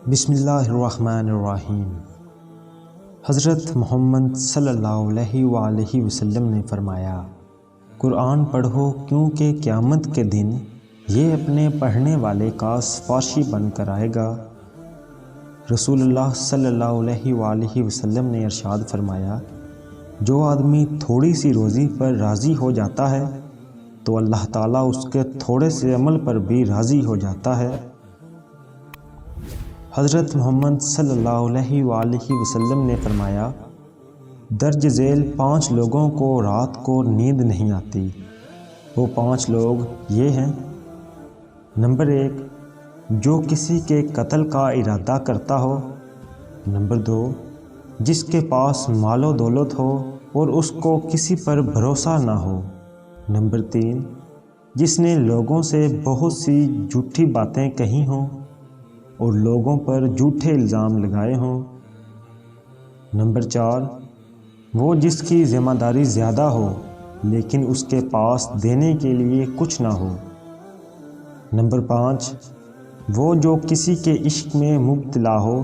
بسم اللہ الرحمن الرحیم۔ حضرت محمد صلی اللہ علیہ وآلہ وسلم نے فرمایا، قرآن پڑھو کیونکہ قیامت کے دن یہ اپنے پڑھنے والے کا سفارشی بن کر آئے گا۔ رسول اللہ صلی اللہ علیہ وآلہ وسلم نے ارشاد فرمایا، جو آدمی تھوڑی سی روزی پر راضی ہو جاتا ہے تو اللہ تعالیٰ اس کے تھوڑے سے عمل پر بھی راضی ہو جاتا ہے۔ حضرت محمد صلی اللہ علیہ وآلہ وسلم نے فرمایا، درج ذیل 5 لوگوں کو رات کو نیند نہیں آتی۔ وہ 5 لوگ یہ ہیں: نمبر 1، جو کسی کے قتل کا ارادہ کرتا ہو۔ نمبر 2، جس کے پاس مال و دولت ہو اور اس کو کسی پر بھروسہ نہ ہو۔ نمبر 3، جس نے لوگوں سے بہت سی جھوٹی باتیں کہی ہوں اور لوگوں پر جھوٹے الزام لگائے ہوں۔ نمبر 4، وہ جس کی ذمہ داری زیادہ ہو لیکن اس کے پاس دینے کے لیے کچھ نہ ہو۔ نمبر 5، وہ جو کسی کے عشق میں مبتلا ہو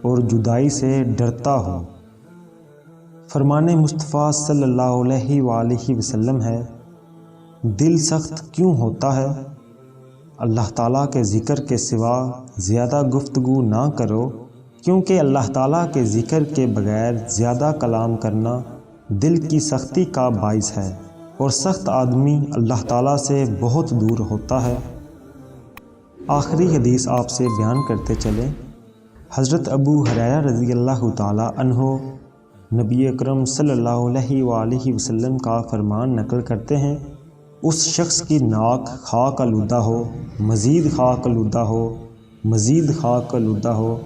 اور جدائی سے ڈرتا ہو۔ فرمان مصطفیٰ صلی اللہ علیہ وآلہ وسلم ہے، دل سخت کیوں ہوتا ہے؟ اللہ تعالیٰ کے ذکر کے سوا زیادہ گفتگو نہ کرو، کیونکہ اللہ تعالیٰ کے ذکر کے بغیر زیادہ کلام کرنا دل کی سختی کا باعث ہے، اور سخت آدمی اللہ تعالیٰ سے بہت دور ہوتا ہے۔ آخری حدیث آپ سے بیان کرتے چلیں۔ حضرت ابو ہریرہ رضی اللہ تعالیٰ عنہ نبی اکرم صلی اللہ علیہ وآلہ وسلم کا فرمان نقل کرتے ہیں، اس شخص کی ناک خاک آلودہ ہو، مزید خاک آلودہ ہو، مزید خاک آلودہ ہو،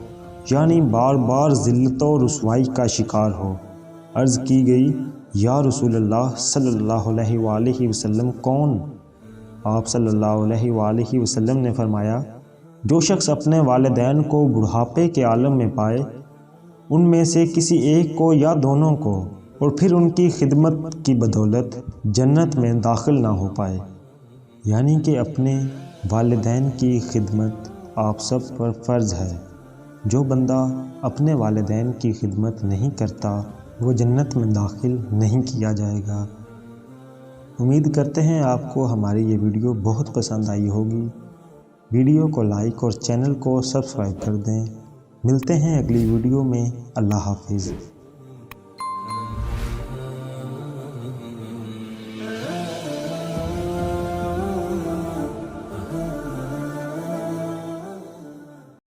یعنی بار بار ذلت و رسوائی کا شکار ہو۔ عرض کی گئی، یا رسول اللہ صلی اللہ علیہ وآلہ وسلم کون؟ آپ صلی اللہ علیہ وآلہ وسلم نے فرمایا، جو شخص اپنے والدین کو بڑھاپے کے عالم میں پائے، ان میں سے کسی ایک کو یا دونوں کو، اور پھر ان کی خدمت کی بدولت جنت میں داخل نہ ہو پائے۔ یعنی کہ اپنے والدین کی خدمت آپ سب پر فرض ہے۔ جو بندہ اپنے والدین کی خدمت نہیں کرتا وہ جنت میں داخل نہیں کیا جائے گا۔ امید کرتے ہیں آپ کو ہماری یہ ویڈیو بہت پسند آئی ہوگی۔ ویڈیو کو لائک اور چینل کو سبسکرائب کر دیں۔ ملتے ہیں اگلی ویڈیو میں۔ اللہ حافظ۔